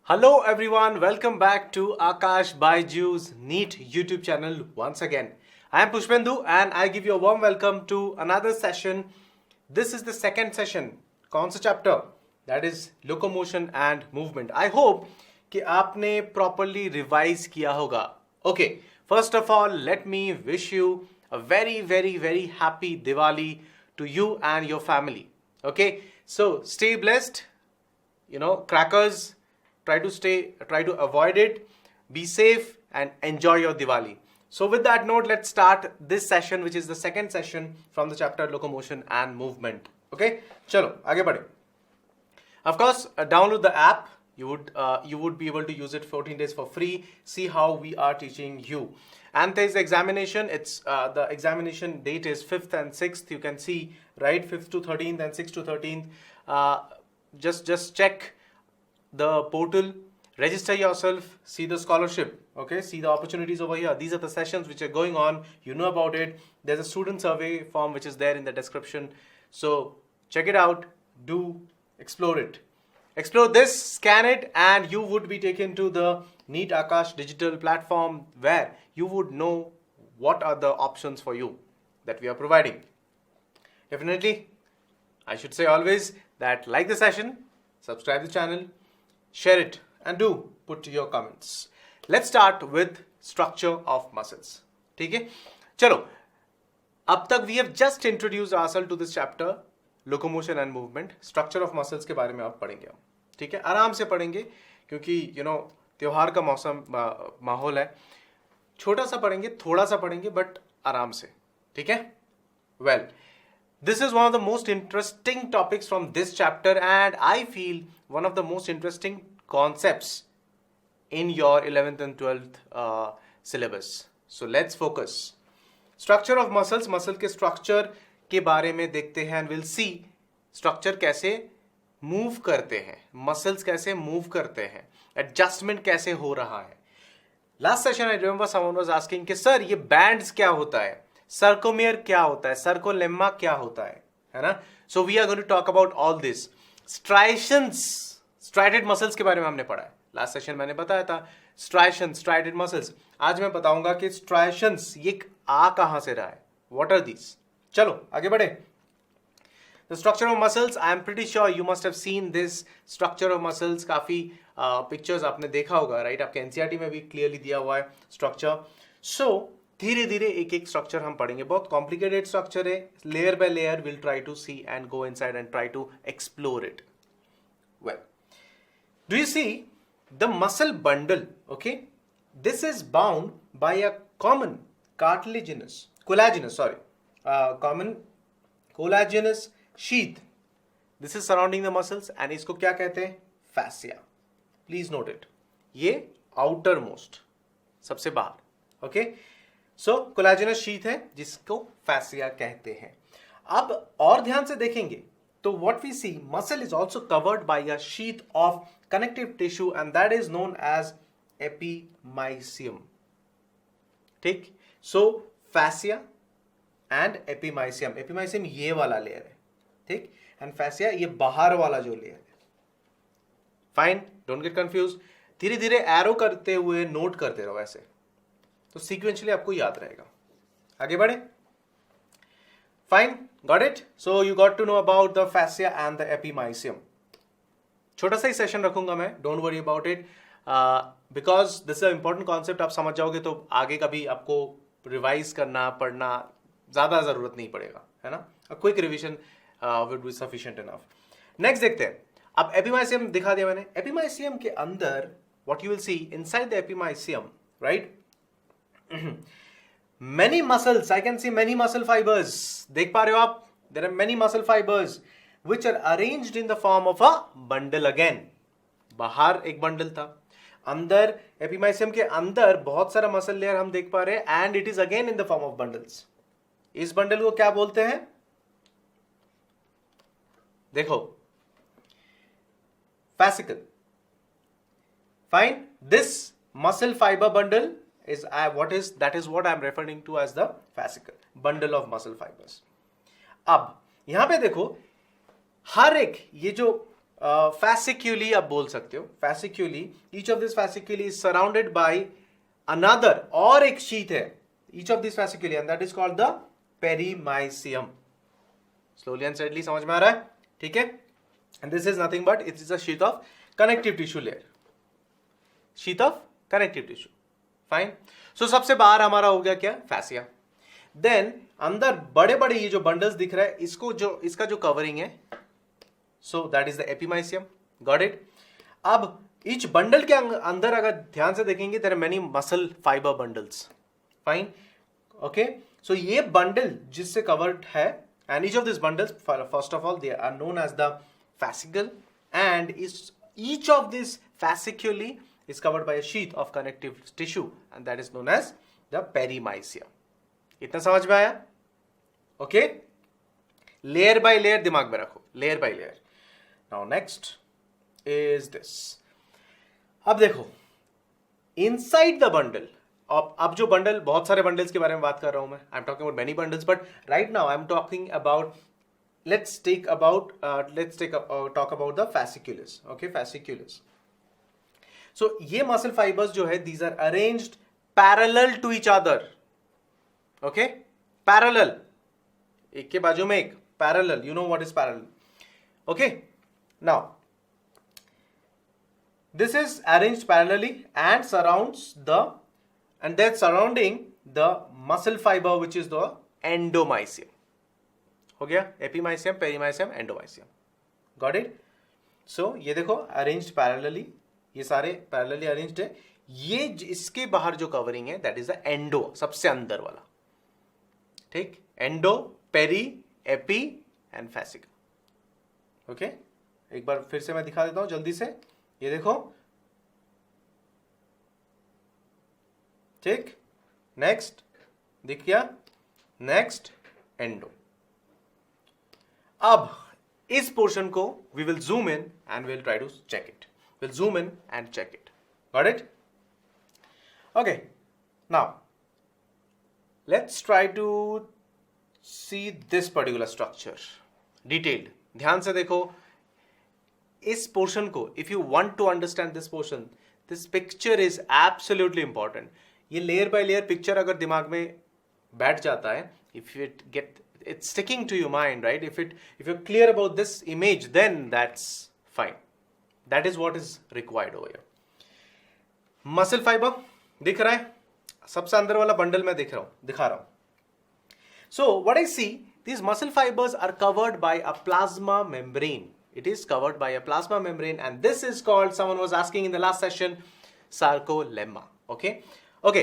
Hello everyone, welcome back to Akash Baiju's NEET YouTube channel once again. I am Pushpendu and I give you a warm welcome to another session. This is the second session. कौन सा chapter? That is locomotion and movement. I hope कि आपने properly revise किया होगा. Okay, first of all, let me wish you a very happy Diwali to you and your family. Okay, so stay blessed. Crackers. Try to avoid it, be safe and enjoy your Diwali. So with that note, let's start this session, which is the second session from the chapter Locomotion and Movement. Okay, chalo, आगे बढ़े. Of course, download the app. You would be able to use it 14 days for free. See how we are teaching you. And there is examination. It's the examination date is 5th and 6th. You can see, right, 5th to 13th and 6th to 13th. Just check the portal, register yourself, see the scholarship, okay, see the opportunities over here. These are the sessions which are going on, you know about it. There's a student survey form which is there in the description, so check it out, do explore it. Explore this, scan it, and you would be taken to the NEET Akash digital platform where you would know what are the options for you that we are providing. Definitely, I should say always that like the session, subscribe the channel, share it and do put your comments. Let's start with structure of muscles. ठीक है, चलो अब तक we have just introduced ourselves to this chapter locomotion and movement. Structure of muscles के बारे में आप पढ़ेंगे हम, ठीक है, आराम से पढ़ेंगे क्योंकि त्योहार का मौसम माहौल है. छोटा सा पढ़ेंगे, थोड़ा सा पढ़ेंगे, बट आराम से, ठीक है. Well, this is one of the most interesting topics from this chapter and I feel one of the most interesting concepts in your 11th and 12th syllabus. So let's focus. Structure of muscles, muscle के structure के बारे में देखते हैं and we'll see structure कैसे move करते हैं, muscles कैसे move करते हैं, adjustment कैसे हो रहा है. Last session I remember someone was asking कि sir ये bands क्या होता है, सर्कोमियर क्या होता है, सर्कोलेम्मा क्या होता है ना. So we are going to talk about all this. Striations, striated muscles के बारे में हमने पढ़ा है. लास्ट सेशन मैंने बताया था स्ट्राइशन, स्ट्राइडेड मसल्स. आज मैं बताऊंगा कि स्ट्राइशंस ये आ कहां से रहा है, व्हाट आर दीस. चलो आगे बढ़े. The structure of muscles, I am pretty sure you must have seen this structure of muscles. काफी पिक्चर्स आपने देखा होगा, राइट. आपके एनसीईआरटी में भी क्लियरली दिया हुआ है स्ट्रक्चर. सो धीरे धीरे एक एक स्ट्रक्चर हम पढ़ेंगे. बहुत कॉम्प्लिकेटेड स्ट्रक्चर है. Layer by layer will try to see and go inside and try to explore it. Well, do you see the muscle bundle? Okay, this is bound by a common collagenous sheath. This is surrounding the muscles and इसको क्या कहते हैं? Fascia. Please note it. ये outer most, सबसे बाहर. Okay, सो कोलाजिनस sheath है जिसको fascia कहते हैं. अब और ध्यान से देखेंगे तो what we see, muscle is also covered by a sheath of connective tissue and that is known as epimysium. ठीक, so fascia and epimysium. Epimysium ये वाला लेयर है, ठीक, एंड फैसिया ये बाहर वाला जो लेयर है. Fine, don't get confuse. धीरे धीरे एरो करते हुए नोट करते रहो ऐसे, तो सीक्वेंशियली आपको याद रहेगा. आगे बढ़े. Fine, got it. So you got to know about the fascia and the epimysium. छोटा सा ही सेशन रखूंगा मैं, don't worry about it, because this is important concept. आप समझ जाओगे तो आगे कभी आपको रिवाइज करना, पढ़ना ज्यादा जरूरत नहीं पड़ेगा, है ना. Quick revision would be sufficient enough. Next देखते हैं. अब एपीमाइसियम दिखा दिया मैंने. एपीमाइसियम के अंदर what you will see inside the epimysium, right, many muscles, I can see many muscle fibers. देख पा रहे हो आप? There are many muscle fibers which are arranged in the form of a bundle again. बाहर एक bundle था, अंदर epimysium के अंदर बहुत सारा मसल लेयर हम देख पा रहे हैं and it is again in the form of bundles. इस बंडल को क्या बोलते हैं? देखो, fascicle. Fine, this muscle fiber bundle is that is what I am referring to as the fascicle, bundle of muscle fibers. अब यहां पे देखो, हर एक ये जो fasciculi आप बोल सकते हो, fasciculi, each of these fasciculi is surrounded by another, और एक sheath है, each of these fasciculi, and that is called the perimysium. Slowly and steadily समझ में आ रहा है? ठीक है? And this is nothing but it is a sheath of connective tissue layer. Sheath of connective tissue. Fine. So सबसे बाहर हमारा हो गया क्या? Fascia. Then अंदर बड़े बड़े ये जो बंडल्स दिख रहा है, इसको जो इसका जो कवरिंग है, so that is the epimysium. Got it? अब each बंडल के अंदर अगर ध्यान से देखेंगे, there are many muscle fiber bundles. Fine. Okay. So ये बंडल जिससे कवर्ड है, and each of these bundles, first of all, they are known as the fascicle, and each of these fasciculi is covered by a sheath of connective tissue, and that is known as the perimysium. इतना समझ में आया? Okay? Layer by layer दिमाग में रखो, layer by layer. Now next is this. अब देखो, inside the bundle, अब जो बंडल, बहुत सारे बंडल्स के बारे में बात कर रहा हूं मैं, I am talking about many bundles, but right now I am talking about, let's talk about the fasciculus. Okay, fasciculus. So ये muscle fibers जो है, these are arranged parallel to each other. Okay, parallel, एक के बाजू में एक, parallel. You know what is parallel? Okay, now this is arranged parallelly and then surrounding the muscle fiber, which is the endomysium. हो गया? epimysium, perimysium, endomysium. Got it? So ये देखो arranged parallelly, ये सारे parallelly arranged है. ये इसके बाहर जो कवरिंग है, that is the endo, सबसे अंदर वाला. ठीक? endo, peri, epi and fascicle. Okay? एक बार फिर से मैं दिखा देता हूं जल्दी से. ये देखो. ठीक? नेक्स्ट दिख गया? Next endo. अब इस पोर्शन को we will zoom in and will try to check it. Will zoom in and check it. Got it? Okay. Now let's try to see this particular structure detailed. ध्यान से देखो इस portion को. If you want to understand this portion, this picture is absolutely important. ये layer by layer picture अगर दिमाग में बैठ जाता है, if it's sticking to your mind, right? If you're clear about this image, then that's fine. That is what is required over here. Muscle fiber दिख रहा है, सबसे अंदर वाला बंडल में दिखा रहा हूं. So what I see, these muscle fibers are covered by a plasma membrane. It is covered by a plasma membrane, and this is called, someone was asking in the last session, sarcolemma. Okay. Okay.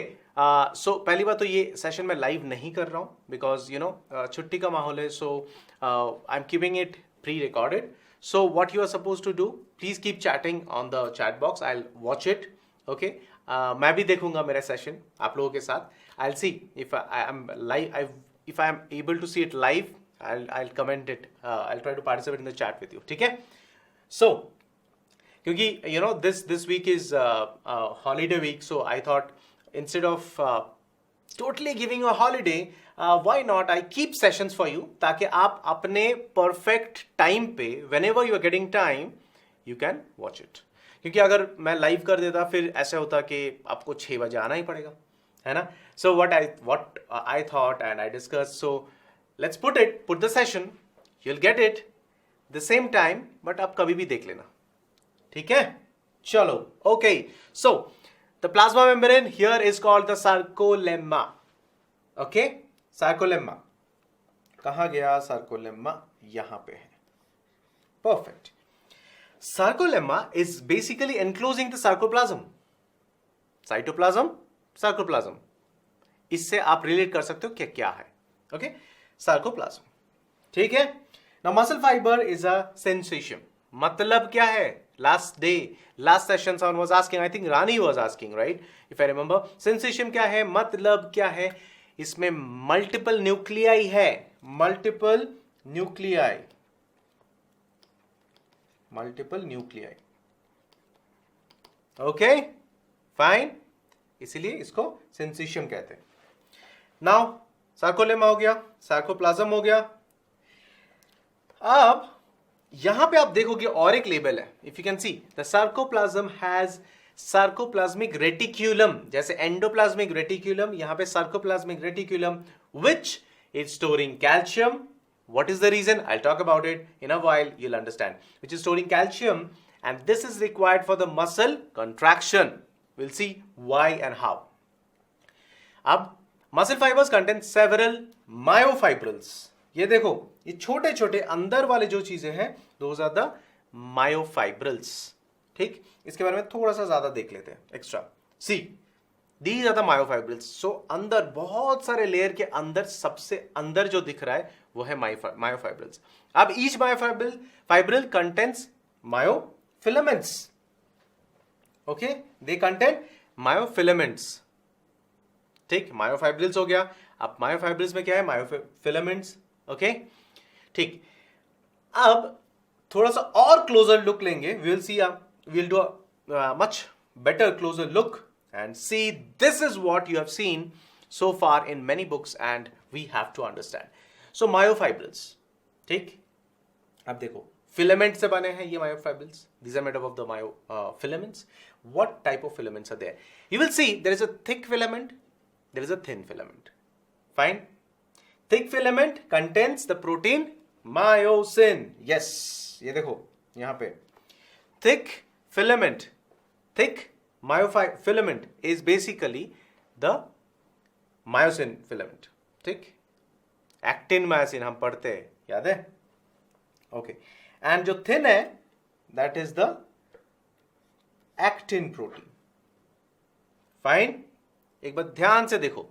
So पहली बात तो ये session मैं live नहीं कर रहा हूँ, because you know छुट्टी का माहौल है. So I am keeping it pre recorded. So what you are suppose to do, please keep chatting on the chat box. I will watch it. Okay. मैं भी देखूंगा मेरा सेशन आप लोगों के साथ. I will see if I am live, if I am able to see it live, I will comment it. I will try to participate in the chat with you. ठीक है? सो क्योंकि you know this week is holiday week, so I thought instead of totally giving you a holiday, why not I keep sessions for you, ताकि आप अपने perfect time पे, whenever you are getting time, you can watch it. क्योंकि अगर मैं live कर देता फिर ऐसा होता कि आपको 6 बजे आना ही पड़ेगा, है ना? So what I thought and I discussed, so let's put the session, you'll get it the same time, but आप कभी भी देख लेना. ठीक है? चलो. Okay. So the plasma membrane here is called the sarcolemma. Okay? Sarcolemma. कहाँ गया sarcolemma? यहाँ पे है. Perfect. Sarcolemma is basically enclosing the sarcoplasm. Cytoplasm, sarcoplasm. इससे आप रिलेट कर सकते हो क्या है. Okay? Sarcoplasm. ठीक है? Now muscle fiber is a sensation. मतलब क्या है? Last session someone was asking, I think Rani was asking, right? If I remember. Sensation क्या है? मतलब क्या है? इसमें multiple nuclei है. Multiple nuclei. Okay? Fine? इसीलिए इसको sensation कहते हैं. Now, sarcolemma हो गया, sarcoplasm हो गया. अब यहां पे आप देखोगे और एक लेबल है, if you can see the sarcoplasm has sarcoplasmic reticulum, जैसे एंडोप्लाज्मिक रेटिक्यूलम, यहां पे sarcoplasmic reticulum which is storing calcium. What is the reason? I'll talk about it in a while, you'll understand. Which is storing calcium, and this is required for the muscle contraction. We'll see why and how. अब muscle fibers contain several myofibrils. ये देखो, ये छोटे छोटे अंदर वाले जो चीजें हैं, those are the myofibrils. ठीक, इसके बारे में थोड़ा सा ज्यादा देख लेते हैं extra. See, these are the myofibrils. So अंदर बहुत सारे लेयर के अंदर सबसे अंदर जो दिख रहा है वो है myofibrils. अब each myofibril contains myofilaments. Okay, they contain myofilaments. ठीक, myofibrils हो गया. अब myofibrils में क्या है? myofilaments. ओके, ठीक. अब थोड़ा सा और क्लोजर लुक लेंगे. we'll do a much better closer look and see this is what you have seen so far in many books and we have to understand. So myofibrils, ठीक. अब देखो, filament से बने हैं ये myofibrils. These are made up of the myofilaments. What type of filaments are there? You will see there is a thick filament, there is a thin filament. Fine. Thick filament contains the protein myosin. Yes, ये देखो यहाँ पे thick filament, thick myofilament is basically the myosin filament. ठीक, actin myosin हम पढ़ते हैं, याद है? ओके, एंड जो थिन है that is the actin protein. Fine, एक बार ध्यान से देखो.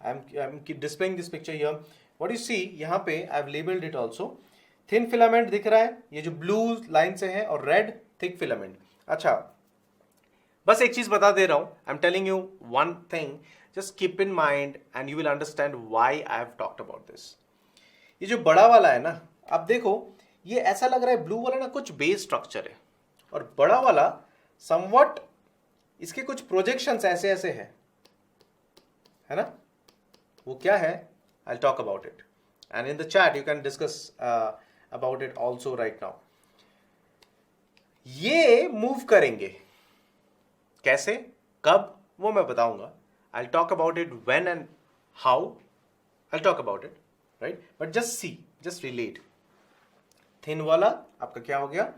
I am displaying this picture here. What you see, यहाँ पे I have labelled it also. Thin filament दिख रहा है, ये जो ब्लू लाइन से है, और रेड थिक फिलामेंट. अच्छा, बस एक चीज बता दे रहा हूं. I am telling you one thing, just keep in mind and you will understand why I have talked about this. ये जो बड़ा वाला है ना, अब देखो, ये ऐसा लग रहा है ब्लू वाला ना कुछ बेस स्ट्रक्चर है, और बड़ा वाला समवट इसके कुछ प्रोजेक्शंस ऐसे ऐसे है ना. वो क्या है? I'll talk about it and in the chat you can discuss about it also right now. ये मूव करेंगे कैसे, कब, वो मैं बताऊंगा. I'll talk about it when and how. I'll talk about it, right? But just see, just relate. Thin वाला आपका क्या हो गया?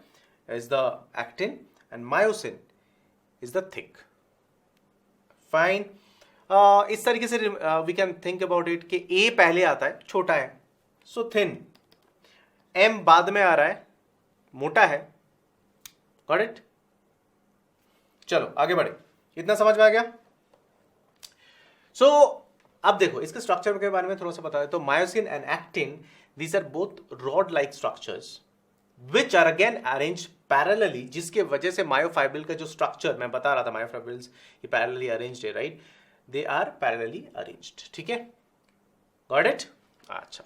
Is the actin and myosin is the thick. Fine. इस तरीके से we can think about it कि A पहले आता है, छोटा है, so thin. M बाद में आ रहा है, मोटा है. Got it? चलो आगे बढ़े. इतना समझ में आ गया? So, अब देखो, इसके स्ट्रक्चर के बारे में थोड़ा सा बता दे. तो myosin and actin, these are both rod like structures which are again arranged parallelly, जिसके वजह से मायोफाइब्रिल का जो स्ट्रक्चर मैं बता रहा था, मायोफाइब्रिल्स ये पैरेलली अरेंज्ड है, right? They are parallelly arranged. ठीक है, गॉट इट? अच्छा,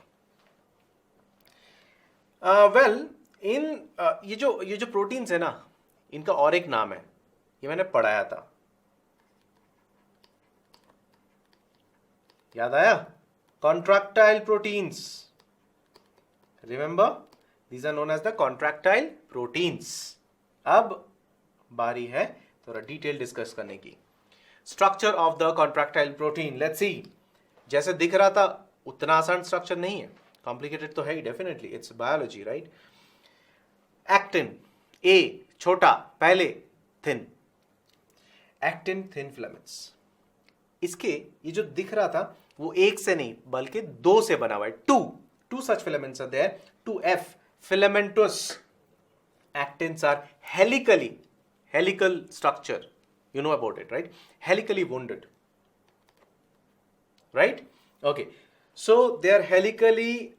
वेल इन ये जो प्रोटीन्स है ना, इनका और एक नाम है, ये मैंने पढ़ाया था, याद आया? Contractile proteins. Remember, these are known as the contractile proteins. अब बारी है थोड़ा डिटेल डिस्कस करने की. Structure of the contractile protein, let's see. जैसे दिख रहा था उतना आसान स्ट्रक्चर नहीं है, कॉम्प्लिकेटेड तो है ही, definitely, it's biology, right? Actin, ए छोटा, पहले थिन. Actin thin filaments. इसके ये जो दिख रहा था वो एक से नहीं बल्कि दो से बना हुआ है. Two such filaments are there. 2F filamentous. Actins are helical structure. You know about it, right? Helically wounded, right? Okay, so they are helically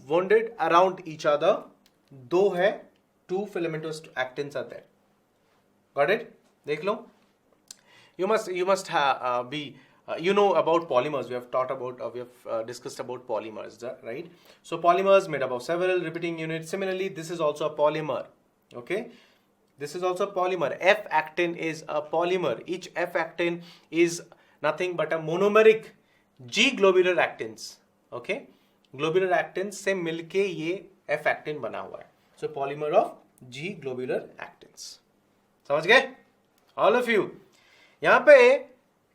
wounded around each other. दो है, 2 filamentous actins are there. Got it? देख लो. You must be you know about polymers. We have taught about we have discussed about polymers, right? So polymers made up of several repeating units. Similarly, this is also a polymer. Okay, this is also a polymer. F actin is a polymer. Each F actin is nothing but a monomeric G globular actins. Okay, globular actins से मिलके ये F actin बना हुआ है. सो polymer of ji globular actins. समझ गए all of you? यहां पे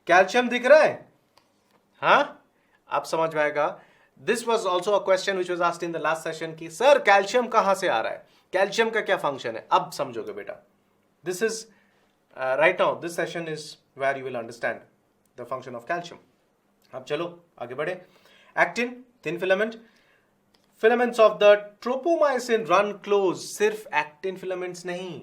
कैल्शियम दिख रहा है, हाँ, आप समझ में आएगा. This was also a question which was asked in the last session की सर कैल्शियम कहां से आ रहा है, कैल्शियम का क्या फंक्शन है. अब समझोगे बेटा. This is right now this session is where you will understand the function of calcium. अब चलो आगे बढ़े. Actin thin filament. Filaments of the tropomyosin run close. सिर्फ एक्टिन फिलामेंट्स नहीं,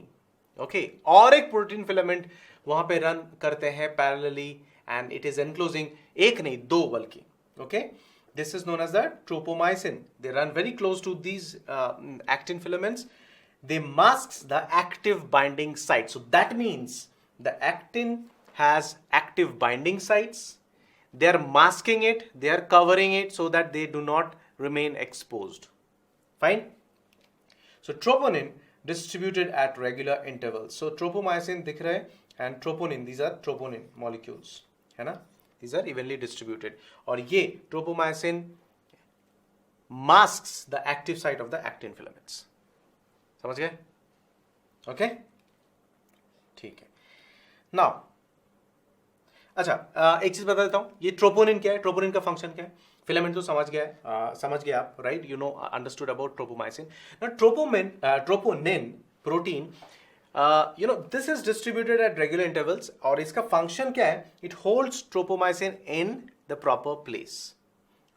ओके और एक प्रोटीन फिलामेंट वहां पे रन करते हैं parallelly and it is enclosing. एक नहीं दो बल्कि. Okay this is known as the tropomyosin. They run very close to these actin filaments. They masks the active binding site. So that means the actin has active binding sites. They are masking it, they are covering it so that they do not remain exposed. Fine. So troponin distributed at regular intervals. So tropomyosin दिख रहे हैं and troponin, these are troponin molecules, है ना? These are evenly distributed. और ये tropomyosin masks the active site of the actin filaments. समझ गए? Okay? ठीक है. Now, अच्छा एक चीज बता देता हूं. ये ट्रोपोनिन क्या है, ट्रोपोनिन का फंक्शन क्या है. फिलामेंट तो समझ गए आप, right? You know understood about ट्रोपोमाइसिन. Now troponin protein, you know this is distributed at regular intervals और इसका फंक्शन क्या है? It holds tropomyosin in the proper place.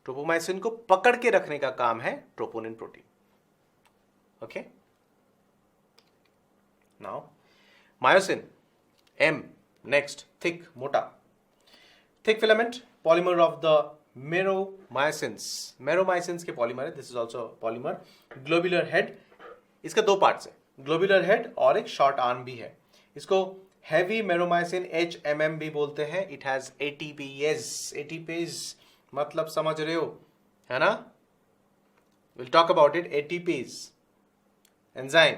ट्रोपोमाइसिन को पकड़ के रखने का काम है troponin protein. Okay now myosin M. Next thick, मोटा. Thick filament polymer of the meromyosins. Meromyosins के पॉलीमर है. This is also polymer. Globular head. इसका दो पार्ट्स है, ग्लोब्यूलर हेड और एक शॉर्ट आर्म भी है. इसको हैवी मेरोमाइसिन HMM भी बोलते हैं. It has ATPase. ATPase मतलब समझ रहे हो, है ना? Will talk about it. ATPase enzyme.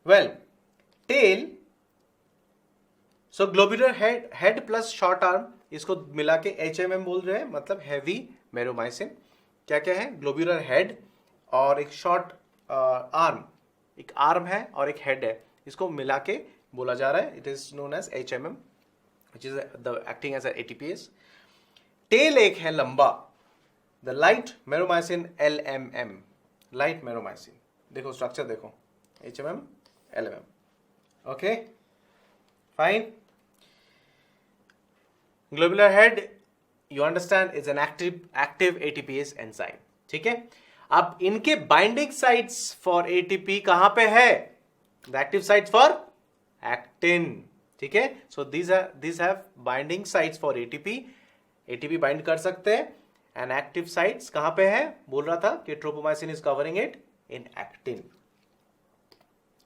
Well tail. So globular head plus short arm, इसको मिला के HMM बोल रहे हैं, मतलब हैवी मेरोमाइसिन. क्या क्या है? ग्लोब्यूलर हेड और एक शॉर्ट आर्म. एक आर्म है और एक हेड है, इसको मिला के बोला जा रहा है. It is known as HMM which is acting as a ATPase. Tail एक है लंबा, the light meromyosin LMM. Light meromyosin देखो, स्ट्रक्चर देखो, HMM LMM. Okay fine. Globular head you understand is an active ATPase enzyme. ठीक है. अब इनके binding sites for ATP कहां पे है? The active sites for actin. ठीक है. सो these have binding sites for ATP bind कर सकते हैं. एंड एक्टिव साइट्स कहां पे है? बोल रहा था कि ट्रोपोमाइसिन is covering it in actin.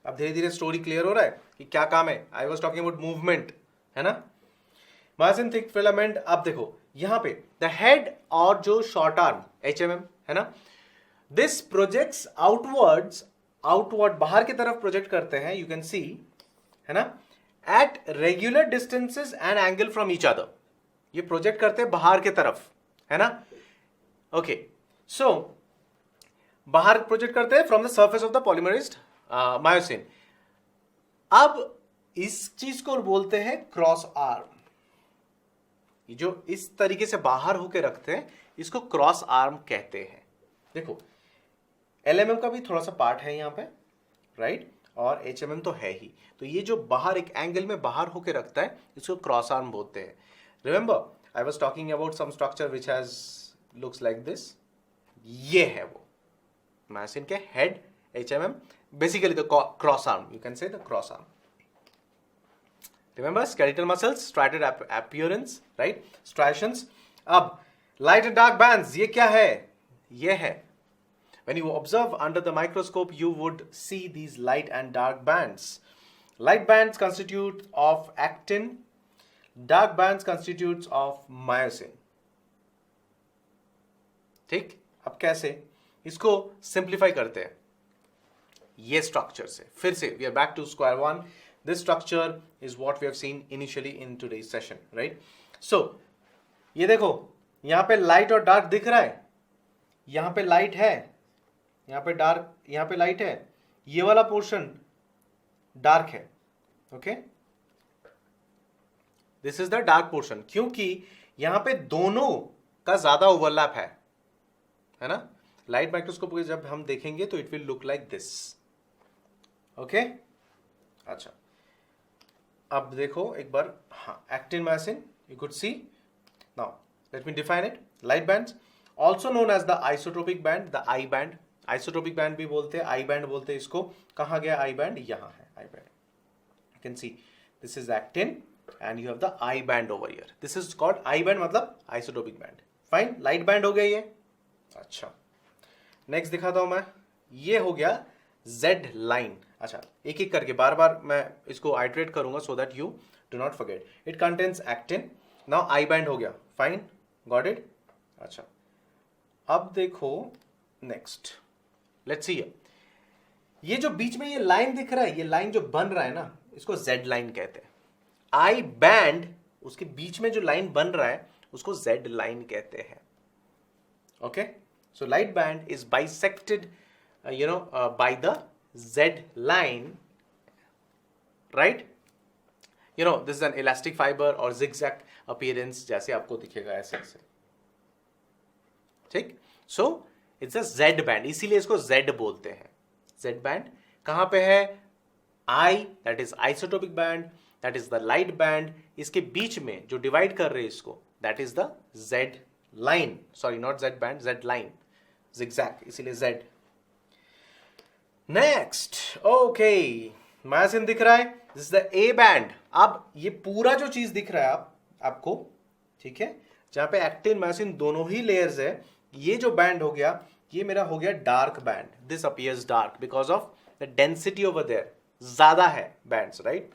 अब धीरे धीरे स्टोरी क्लियर हो रहा है कि क्या काम है. I was talking about movement, है ना? Myosin thick filament. अब देखो यहां पे द हेड और जो शॉर्ट आर्म HMM है ना, दिस प्रोजेक्ट्स आउटवर्ड बाहर की तरफ प्रोजेक्ट करते हैं. यू कैन सी, है ना, at regular distances and angle from each other. ये प्रोजेक्ट करते हैं बाहर की तरफ, है ना? ओके सो बाहर प्रोजेक्ट करते हैं from the surface of the polymerised myosin. अब इस चीज को बोलते हैं क्रॉस आर्म. जो इस तरीके से बाहर होके रखते हैं इसको क्रॉस आर्म कहते हैं. देखो LMM का भी थोड़ा सा पार्ट है यहाँ पे, राइट? और HMM तो है ही. तो ये जो बाहर एक एंगल में बाहर होके रखता है इसको क्रॉस आर्म बोलते हैं. Remember I was talking about some structure which has looks like this. ये है वो मायोसिन के head HMM, basically the cross arm. You can say the cross arm. Remember skeletal muscles, striated appearance, right? Striations. अब light and dark bands, ये क्या है? ये है. When you observe under the microscope, you would see these light and dark bands. Light bands constitute of actin. Dark bands constitutes of myosin. ठीक? अब कैसे? इसको simplify करते हैं ये structure से. फिर से we are back to square one. This structure is what we have seen initially in today's session, right? So, ये देखो, यहाँ पे लाइट और डार्क दिख रहा है. यहाँ पे लाइट है, यहाँ पे डार्क, यहाँ पे लाइट है, ये वाला पोर्शन डार्क है. Okay, this is the dark portion, क्योंकि यहां पे दोनों का ज्यादा ओवरलैप है ना. लाइट माइक्रोस्कोप को जब हम देखेंगे तो it will look like this. Okay, अच्छा, अब देखो एक बार. हाँ, actin myosin you could see. Now let me define it. Light bands also known as the isotropic band, the I band. Isotropic band भी बोलते हैं, आई बैंड बोलते हैं इसको. कहाँ गया आई बैंड? यहाँ है I band. You can see this is actin and you have the I band over here. This is called I band, मतलब isotopic band. Fine, light band हो गया ये. अच्छा, next दिखाता हूं मैं. ये हो गया Z line. अच्छा, एक एक करके बार बार मैं इसको iterate करूंगा so that you do not forget. It contains actin. Now I band हो गया. Fine, got it. अच्छा, अब देखो next. Let's see here. ये जो बीच में ये लाइन दिख रहा है, ये लाइन जो बन रहा है ना, इसको Z line कहते हैं. आई बैंड, उसके बीच में जो लाइन बन रहा है उसको जेड लाइन कहते हैं. Okay, so light band is bisected by the Z line, right. This is an elastic fibre और जिगजैग अपीयरेंस, जैसे आपको दिखेगा ऐसे ऐसे. ठीक, so it's a Z band, इसीलिए इसको जेड बोलते हैं. जेड बैंड कहां पे है? I, that is isotropic band, that is the light band. इसके बीच में जो डिवाइड कर रहे हैं इसको, that is the Z line. Sorry, not Z band, Z line, zigzag, इसीलिए जेड. नेक्स्ट, ओके, मायोसिन दिख रहा है. This is the A band. अब ये पूरा जो चीज दिख रहा है आपको, ठीक है, जहां पे एक्टिन मायोसिन दोनों ही लेयर्स है, ये जो बैंड हो गया, ये मेरा हो गया dark band. This appears dark because of the density over there, ज्यादा है bands, right.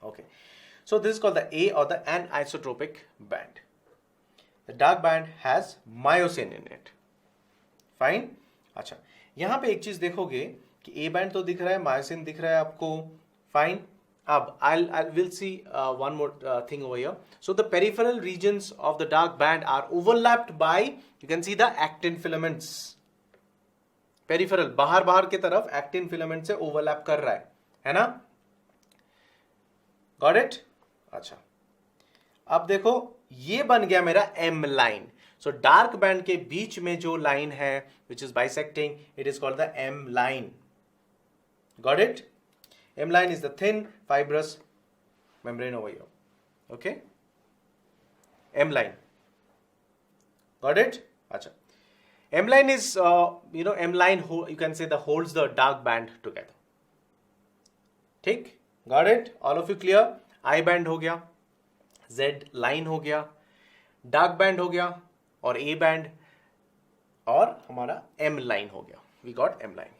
Okay, so this is called the A or the anisotropic band. The dark band has myosin in it. Fine. अच्छा, यहाँ पे एक चीज देखोगे कि A band तो दिख रहा है, myosin दिख रहा है आपको. Fine. अब I will see one more thing over here. So the peripheral regions of the dark band are overlapped by, you can see the actin filaments. Peripheral, बाहर के तरफ actin filament से overlap कर रहा है ना. Got it? अच्छा, अब देखो ये बन गया मेरा M line. So dark band के बीच में जो लाइन है which is bisecting, it is called the M line. Got it? M line is the thin fibrous membrane over here. Okay? M line. Got it? अच्छा, M line is M line you can say the holds the dark band together. ठीक? Got it? All of you clear? I band हो गया, Z line हो गया, dark band हो गया, और A band, और हमारा M line हो गया. We got M line.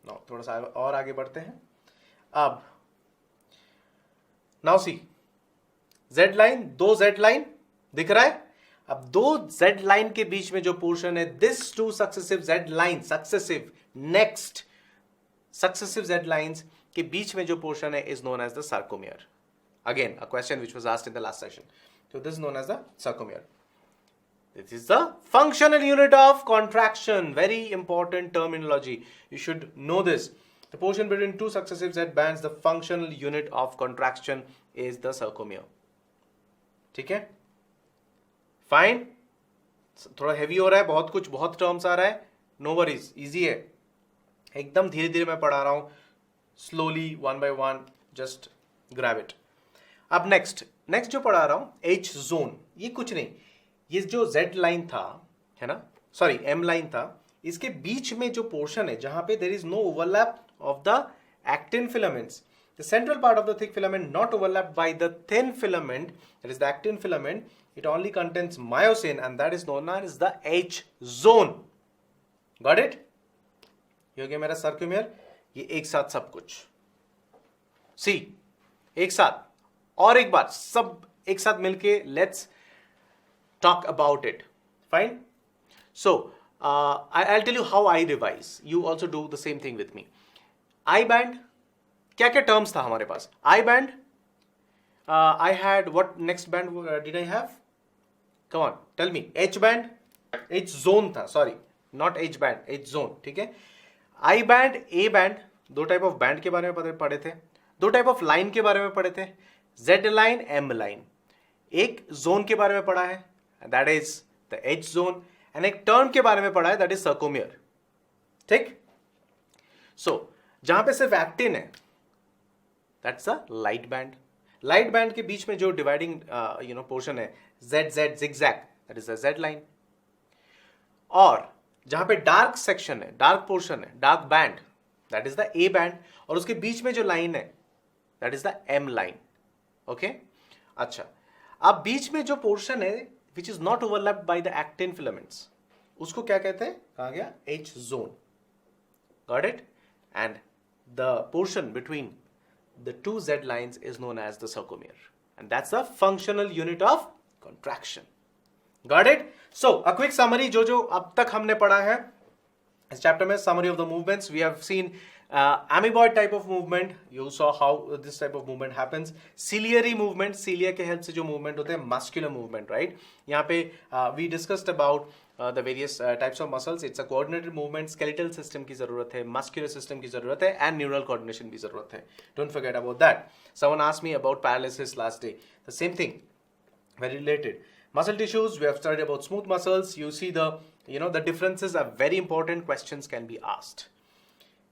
Now थोड़ा सा और आगे बढ़ते हैं. अब now see, Z line, दो Z line दिख रहा है. अब दो Z line के बीच में जो पोर्शन है, this two successive Z lines, successive, next successive Z lines के बीच में जो पोर्शन है is known as the sarcomere. Again, a question which was asked in the last session. So this is known as the sarcomere. This is the functional unit of contraction. Very important terminology. You should know this. The portion between two successive Z bands, the functional unit of contraction is the sarcomere. ठीक है? Fine. थोड़ा heavy हो रहा है, बहुत terms आ रहा है. No worries, easy है. एकदम धीरे धीरे मैं पढ़ा रहा हूं. Slowly, one by one, just grab it. अब next जो पढ़ा रहा हूं, H zone. ये कुछ नहीं, ये जो Z line था, है ना, सॉरी M line था, इसके बीच में जो पोर्शन है जहां पे there is no overlap of the actin filaments. The central part of the thick filament not overlapped by the thin filament, that is the actin filament, it only contains myosin and that is known as the H zone. Got it? ये हो गया मेरा सर्क्यूमियर. ये एक साथ सब कुछ. सी, एक साथ और एक बार सब एक साथ मिलके let's talk about it. Fine. So I'll tell you how I revise. You also do the same thing with me. I band, क्या क्या terms था हमारे पास? I band, I had what next band did I have? Come on, tell me. H band, H zone था, sorry, not H band, H zone. ठीक है? I band, A band, दो type of band के बारे में पढ़े थे, दो टाइप ऑफ लाइन के बारे में पढ़े थे, जेड लाइन, एम लाइन, एक जोन के बारे में पढ़ा है that is the H zone, and एक टर्म के बारे में पढ़ा है दैट इज सर्कोमियर. ठीक. सो जहां पे सिर्फ एक्टिन है that's a light band. Light band के बीच में जो डिवाइडिंग पोर्शन है Z Z zigzag that is the Z line. और जहां पे डार्क सेक्शन है, डार्क पोर्शन है, dark band that is the A band, और उसके बीच में जो लाइन है that is the M line. Okay. अच्छा, अब बीच में जो पोर्शन है which is not overlapped by the actin filaments उसको क्या कहते हैं? कहा गया H zone. Got it? And the portion between the two Z lines is known as the sarcomere, and that's the functional unit of contraction. Got it? So a quick summary जो अब तक हमने पढ़ा है इस चैप्टर में. summary of the movements we have seen amoeboid type of movement, you saw how this type of movement happens. Ciliary movement, cilia के help से जो movement होते हैं, muscular movement, right? यहाँ पे we discussed about the various types of muscles. It's a coordinated movement. Skeletal system की जरूरत है, muscular system की जरूरत है, and neural coordination की जरूरत है. Don't forget about that. Someone asked me about paralysis last day. The same thing, very related. Muscle tissues, we have studied about smooth muscles. You see the differences are very important. Questions can be asked.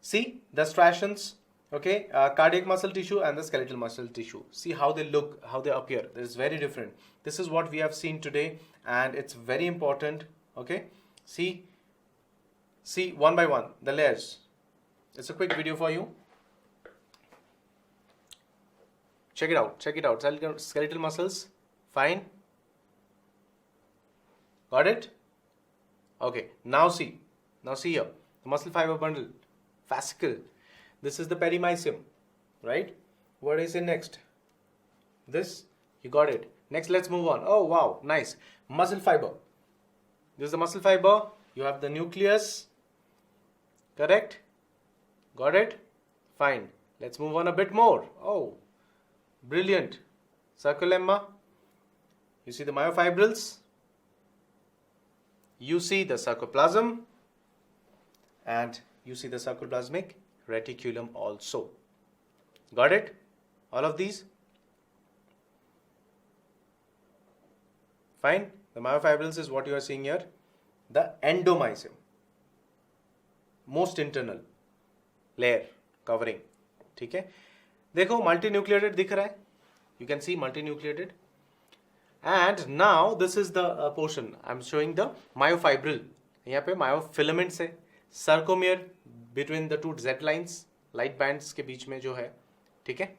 See the striations, okay, cardiac muscle tissue and the skeletal muscle tissue. See how they look, how they appear. This is very different. This is what we have seen today, and it's very important. Okay, see one by one the layers. It's a quick video for you. Check it out. Skeletal muscles, fine. Got it? Okay, now see here the muscle fiber bundle, fascicle. This is the perimysium, right? What is it next? This, you got it. Next, let's move on. Oh wow, nice. Muscle fiber. This is the muscle fiber. You have the nucleus, correct? Got it? Fine. Let's move on a bit more. Oh, brilliant. Sarcolemma. You see the myofibrils. You see the sarcoplasm, and you see the sarcoplasmic reticulum also. Got it? All of these? Fine. The myofibrils is what you are seeing here. The endomysium, most internal layer covering. ठीक है? देखो multinucleated दिख रहा है. You can see multinucleated. And now this is the portion I'm showing, the myofibril. यहाँ पे myofilaments है, sarcomere between the two Z lines, light bands के बीच में जो है, ठीक है?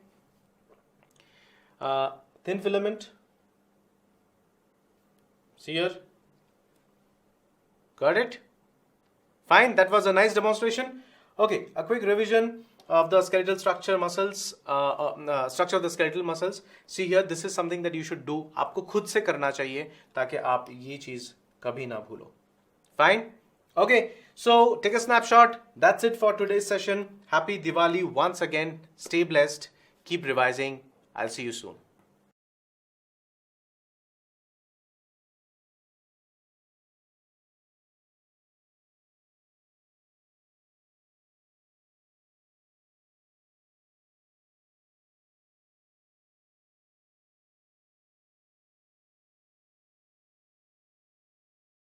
Thin filament, see here. Got it? Fine. That was a nice demonstration. Okay, a quick revision of the skeletal structure muscles, structure of the skeletal muscles. See here, this is something that you should do. आपको खुद से करना चाहिए ताकि आप ये चीज कभी ना भूलो. Fine? Okay, so take a snapshot. That's it for today's session. Happy Diwali once again. Stay blessed. Keep revising. I'll see you soon.